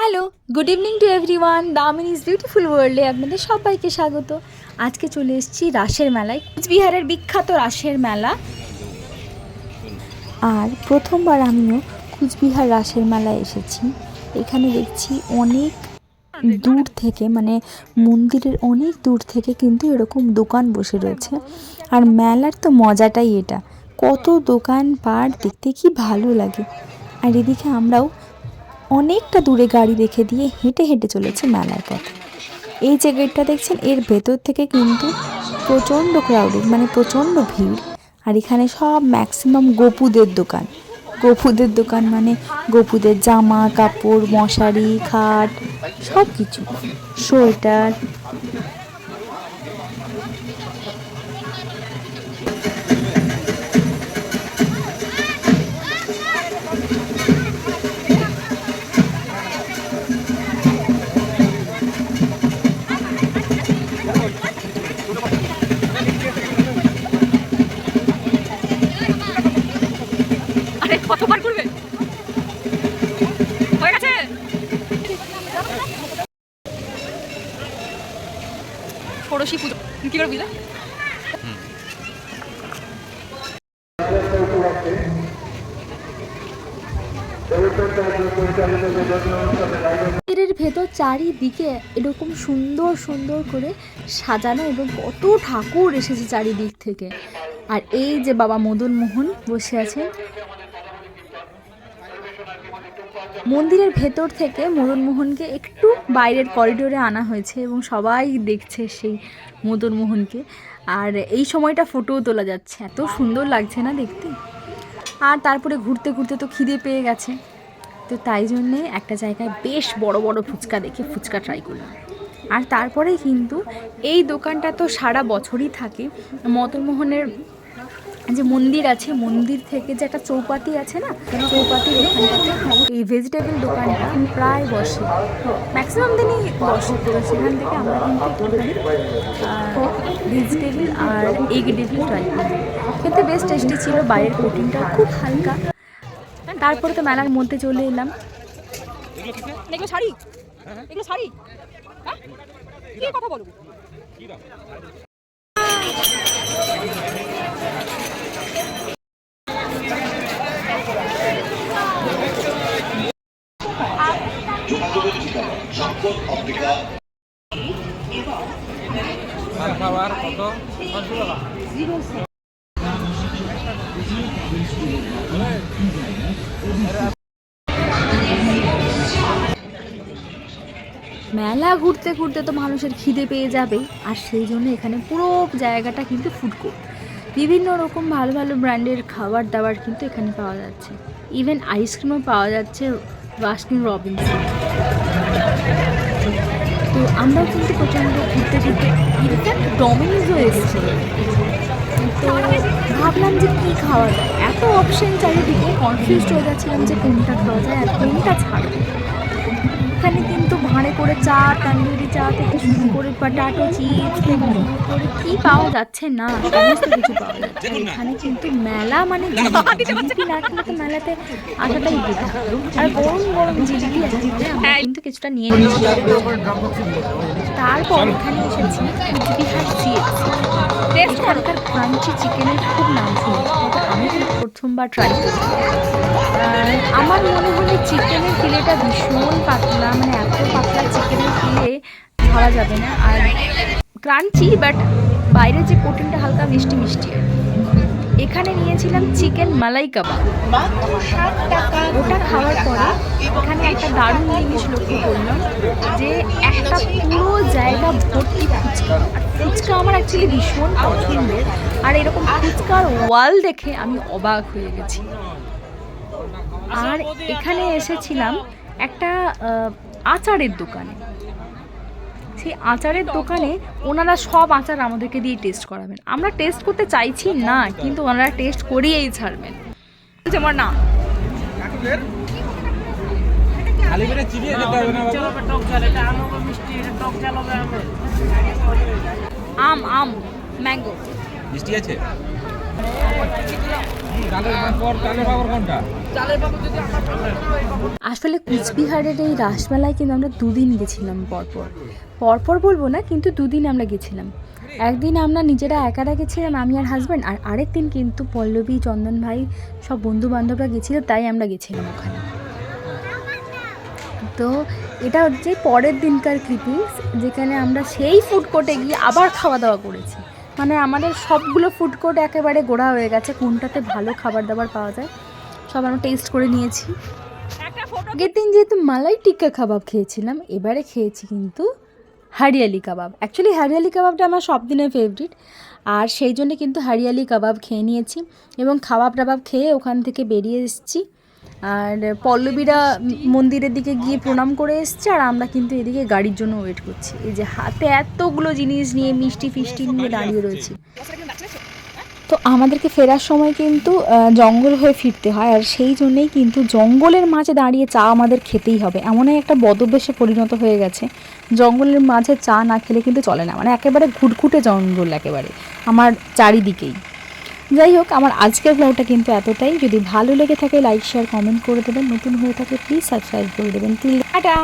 Hello, good evening to everyone. Damini's beautiful ওয়ার্ল্ডে আপনাদের সবাইকে স্বাগত। আজকে চলে এসেছি রাসের মেলায়, কুচবিহারের বিখ্যাত রাসের মেলা। আর প্রথমবার আমিও কুচবিহার রাসের মেলায় এসেছি। এখানে দেখছি অনেক দূর থেকে, মানে মন্দিরের অনেক দূর থেকে কিন্তু এরকম দোকান বসে রয়েছে। আর মেলার তো মজাটাই এটা, কত দোকান পাট দেখতে কি ভালো লাগে। আর এদিকে আমরাও অনেকটা দূরে গাড়ি রেখে দিয়ে হেঁটে হেঁটে চলেছে মেলার পথে। এই যে গেটটা দেখছেন, এর ভেতর থেকে কিন্তু প্রচণ্ড ক্রাউডেড, মানে প্রচণ্ড ভিড়। আর এখানে সব ম্যাক্সিমাম গোপুদের দোকান। গোপুদের দোকান মানে গোপুদের জামা কাপড়, মশারি, খাট, সব কিছু, সোয়েটার। কতবার করবে হয়ে গেছে ষোড়শী পুজো কি করে বুঝলে? মন্দিরের ভেতর চারিদিকে এরকম সুন্দর সুন্দর করে সাজানো এবং কত ঠাকুর এসেছে চারিদিক থেকে। আর এই যে বাবা মদন মোহন বসে আছেন। মন্দিরের ভেতর থেকে মদন মোহনকে একটু বাইরের করিডোরে আনা হয়েছে এবং সবাই দেখছে সেই মদন মোহনকে। আর এই সময়টা ফটোও তোলা যাচ্ছে, এত সুন্দর লাগছে না দেখতে। আর তারপরে ঘুরতে ঘুরতে তো খিদে পেয়ে গেছে, তো তাই জন্যে একটা জায়গায় বেশ বড় বড় ফুচকা দেখে ফুচকা ট্রাই করলাম। আর তারপরে কিন্তু এই দোকানটা তো সারা বছরই থাকে। মদন মোহনের যে মন্দির আছে, মন্দির থেকে যে একটা চৌপাটি আছে না, চৌপাটির ওখানটাতে এই ভেজিটেবল দোকানটা প্রায় বসে, ম্যাক্সিমাম দিনই বসে। তো সেখান থেকে আমরা কিন্তু ভেজিটেবল আর এগ ডেভিল ট্রাই করি, খেতে বেশ টেস্টি ছিল। বাইরের কোটিংটা খুব হালকা। তারপরে তো মেলার মধ্যে চলে এলাম। এগুলো শাড়ি, এগুলো শাড়ি, হ্যাঁ কি কথা বলবো? খাবার কত? মেলা ঘুরতে ঘুরতে তো মানুষের খিদে পেয়ে যাবে, আর সেই জন্য এখানে পুরো জায়গাটা কিন্তু ফুড কোর্ট। বিভিন্ন রকম ভালো ভালো ব্র্যান্ডের খাবার দাবার কিন্তু এখানে পাওয়া যাচ্ছে। ইভেন আইসক্রিমও পাওয়া যাচ্ছে বাস্কিন রবিন্স। তো আমরাও কিন্তু প্রচণ্ড ঘুরতে ঘুরতে ইভেন ডমিনোজও এসেছে। তো ভাবলাম যে কী খাওয়া যায়, এত অপশন চারিদিকে, কনফিউজড হয়ে যাচ্ছিলাম যে কোনটা খাওয়া যায় আর কোনটা ছাড়বো। এখানে কিন্তু ভাঁড়ে করে চা, তন্দুরি চা থেকে শুরু করে পটাটো চিপস থেকে শুরু করে কী পাওয়া যাচ্ছে না, সমস্ত কিছু পাওয়া যাচ্ছে এখানে। কিন্তু মেলা মানে জিলিপি না খেলে তো মেলাতে আসাটাই বেটার। আর গরম গরম জিলিপি আসলে আমরা কিন্তু কিছুটা নিয়ে নিচ্ছি। তারপর এখানে এসেছি কুচবিহার সিএফসি। এখানকার ক্রাঞ্চি চিকেনের খুব নাম শুনেছি, আমি কিন্তু প্রথমবার ট্রাই করছি। আমার মনে হলো চিকেনের ফিলেটা ভীষণ পাতলা, মানে এত পাতলা চিকেনের ফিলে ধরা যাবে না। আর ক্রাঞ্চি, বাট বাইরের যে কোটিংটা হালকা মিষ্টি মিষ্টি। এখানে নিয়েছিলাম চিকেন মালাই কাবাব। ওটা খাওয়ার পরে এখানে একটা দারুণ জিনিস লক্ষ্য করলাম, যে একটা পুরো জায়গা ভর্তি ফুচকা। আর ফুচকা আমার অ্যাকচুয়ালি ভীষণ পছন্দের, আর এরকম ফুচকার ওয়াল দেখে আমি অবাক হয়ে গেছি। আর এখানে এসেছিলাম একটা আচারের দোকানে। সেই আচারের দোকানে ওনারা সব আচার আমাদেরকে দিয়ে টেস্ট করাবেন। আমরা টেস্ট করতে চাইছি না, কিন্তু ওনারা টেস্ট করিয়েই ছাড়বেন। আমার না খালি করে চিবিয়ে খেতে হবে না বাবা। টক ঝাল, এটা আম হবে মিষ্টি, এটা টক ঝাল হবে আম। আম আম ম্যাঙ্গো মিষ্টি আছে। ডালের পর ডালের বাবর কোনটা? আসলে কুচবিহারের এই রাসমেলায় কিন্তু আমরা দুদিন গেছিলাম পরপর পরপর বলবো না, কিন্তু দুদিন আমরা গেছিলাম। একদিন আমরা নিজেরা একারা গেছিলাম, আমি আর হাজব্যান্ড, আর আরেক দিন কিন্তু পল্লবী, চন্দন ভাই, সব বন্ধু বান্ধবরা গেছিলো, তাই আমরা গেছিলাম ওখানে। তো এটা হচ্ছে পরের দিনকার ক্লিপিংস, যেখানে আমরা সেই ফুড কোর্টে গিয়ে আবার খাওয়া দাওয়া করেছি। মানে আমাদের সবগুলো ফুড কোর্ট একেবারে গোড়া হয়ে গেছে, কোনটাতে ভালো খাবার দাবার পাওয়া যায় সব আমরা টেস্ট করে নিয়েছি। আগের দিন যেহেতু মালাই টিক্কা কাবাব খেয়েছিলাম, এবারে খেয়েছি কিন্তু হরিয়ালি কাবাব। অ্যাকচুয়ালি হরিয়ালি কাবাবটা আমার সব দিনের ফেভারিট, আর সেই জন্য কিন্তু হরিয়ালি কাবাব খেয়ে নিয়েছি এবং খাবাব টাবাব খেয়ে ওখান থেকে বেরিয়ে এসেছি। আর পল্লবীরা মন্দিরের দিকে গিয়ে প্রণাম করে এসছে, আর আমরা কিন্তু এদিকে গাড়ির জন্য ওয়েট করছি। এই যে হাতে এতগুলো জিনিস নিয়ে মিষ্টি ফিষ্টি নিয়ে দাঁড়িয়ে রয়েছি। তো আমাদেরকে ফেরার সময় কিন্তু জঙ্গল হয়ে ফিরতে হয়, আর সেই জন্যেই কিন্তু জঙ্গলের মাঝে দাঁড়িয়ে চা আমাদের খেতেই হবে। এমনই একটা বদভ্যাসে পরিণত হয়ে গেছে, জঙ্গলের মাঝে চা না খেলে কিন্তু চলে না। মানে একেবারে ঘুটঘুটে জঙ্গল একেবারে আমার চারিদিকেই। যাই হোক, আমার আজকের ব্লগটা কিন্তু এতটাই। যদি ভালো লেগে থাকে লাইক শেয়ার কমেন্ট করে দেবেন, নতুন হয়ে থাকে প্লিজ সাবস্ক্রাইব করে দেবেন। টাটা।